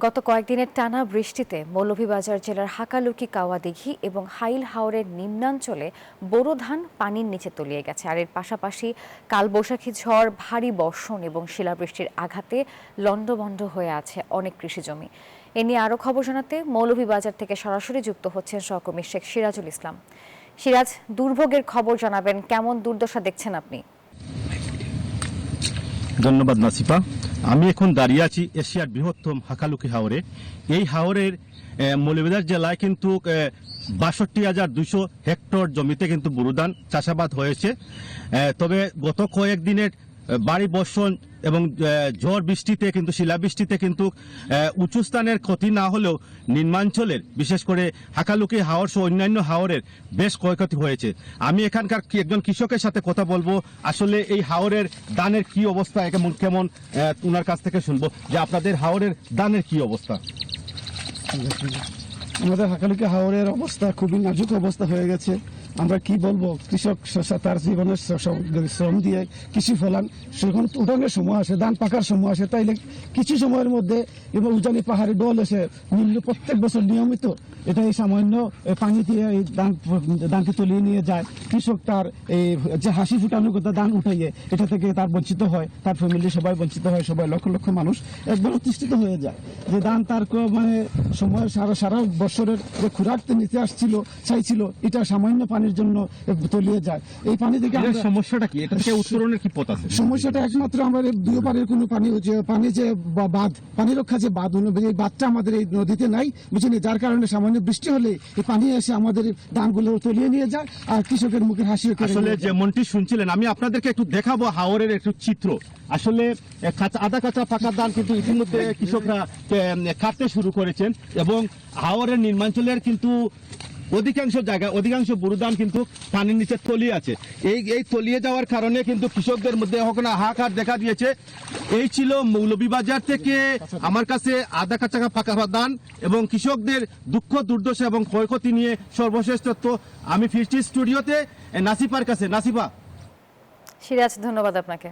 গত কয়েকদিনের টানা বৃষ্টিতে মৌলভীবাজার জেলার হাকালুকি কাওয়াদিঘি এবং হাইল হাওরের নিম্নাঞ্চলে বোরো ধান পানির নিচে তলিয়ে গেছে। আর এর পাশাপাশি কালবৈশাখী ঝড়, ভারী বর্ষণ এবং শিলাবৃষ্টির আঘাতে লণ্ডভণ্ড হয়ে আছে অনেক কৃষিজমি। এ নিয়ে আরও খবর জানাতে মৌলভীবাজার থেকে সরাসরি যুক্ত হচ্ছেন সহকর্মী শেখ সিরাজুল ইসলাম। সিরাজ, দুর্ভোগের খবর জানাবেন, কেমন দুর্দশা দেখছেন আপনি? ধন্যবাদ নাসিফা। আমি এখন দাঁড়িয়ে আছি এশিয়ার বৃহত্তম হাকালুকি হাওরে। এই হাওরের মৌলভীবাজার জেলায় কিন্তু ৬২,২০০ হেক্টর জমিতে কিন্তু বোরো ধান চাষাবাদ হয়েছে। তবে গত কয়েকদিনের ভারী বর্ষণ এবং ঝড় বৃষ্টিতে কিন্তু শিলাবৃষ্টিতে কিন্তু উঁচু স্থানের ক্ষতি না হলেও নিম্নাঞ্চলের বিশেষ করে হাকালুকি হাওর সহ অন্যান্য হাওরের বেশ ক্ষয়ক্ষতি হয়েছে। আমি এখানকার একজন কৃষকের সাথে কথা বলবো, আসলে এই হাওরের ধানের কি অবস্থা, কেমন ওনার কাছ থেকে শুনবো যে আপনাদের হাওরের ধানের কি অবস্থা। আমাদের হাকালুকি হাওরের অবস্থা খুবই নাজুক অবস্থা হয়ে গেছে। আমরা কি বলবো, কৃষক তার জীবনের শ্রম দিয়ে কৃষি ফলান, সেখানে উঠানের সময় আসে, ধান পাকার সময় আসে, তাইলে কিছু সময়ের মধ্যে এবং উজানি পাহাড়ি ডল এসে নিম্ন প্রত্যেক বছর নিয়মিত এটা এই সামান্য পানি দিয়ে এই ধানকে তলিয়ে নিয়ে যায়। কৃষক তার এই যে হাসি ফুটানোর কথা ধান উঠাইয়ে এটা থেকে তার বঞ্চিত হয়, তার ফ্যামিলি সবাই বঞ্চিত হয়, সবাই লক্ষ লক্ষ মানুষ একবার অতিষ্ঠিত হয়ে যায় যে ধান তার মানে সময় সারা বছরের যে খোরাক নিতে আসছিল চাইছিল, এটা সামান্য পানির জন্য তলিয়ে যায়। এই পানি থেকে সমস্যাটা কি, এটা থেকে উত্তরণের কি পথ আছে? সমস্যাটা একমাত্র আমাদের দুই পারের কোনো পানি যে বাঁধ, পানি রক্ষা যে বাঁধ, এই বাঁধটা আমাদের এই নদীতে নাই, বুঝিনি, যার কারণে সামান্য বৃষ্টি হলে এই পানি এসে আমাদের ধানগুলো তলিয়ে নিয়ে যায় আর কৃষকের মুখে হাসি। আসলে যেমনটি শুনছিলেন, আমি আপনাদেরকে একটু দেখাবো হাওরের একটু চিত্র। আসলে আধা কাঁচা পাকা ধান কিন্তু ইতিমধ্যে কৃষকরা কাটতে শুরু করেছেন এবং হাওরের নিম্নাঞ্চলের কিন্তু অধিকাংশ বোরো ধান কিন্তু পানির নিচে তলিয়ে আছে। এই তলিয়ে যাওয়ার কারণে কিন্তু কৃষকদের মধ্যে এখন হাহাকার দেখা দিয়েছে। এই ছিল মৌলভীবাজার থেকে আমার কাছে আধা কাঁচা পাকা ধান এবং কৃষকদের দুঃখ দুর্দশা এবং ক্ষয়ক্ষতি নিয়ে সর্বশেষ তথ্য। আমি ফিরছি স্টুডিওতে নাসিফার কাছে। নাসিফা। সিরাজ, ধন্যবাদ আপনাকে।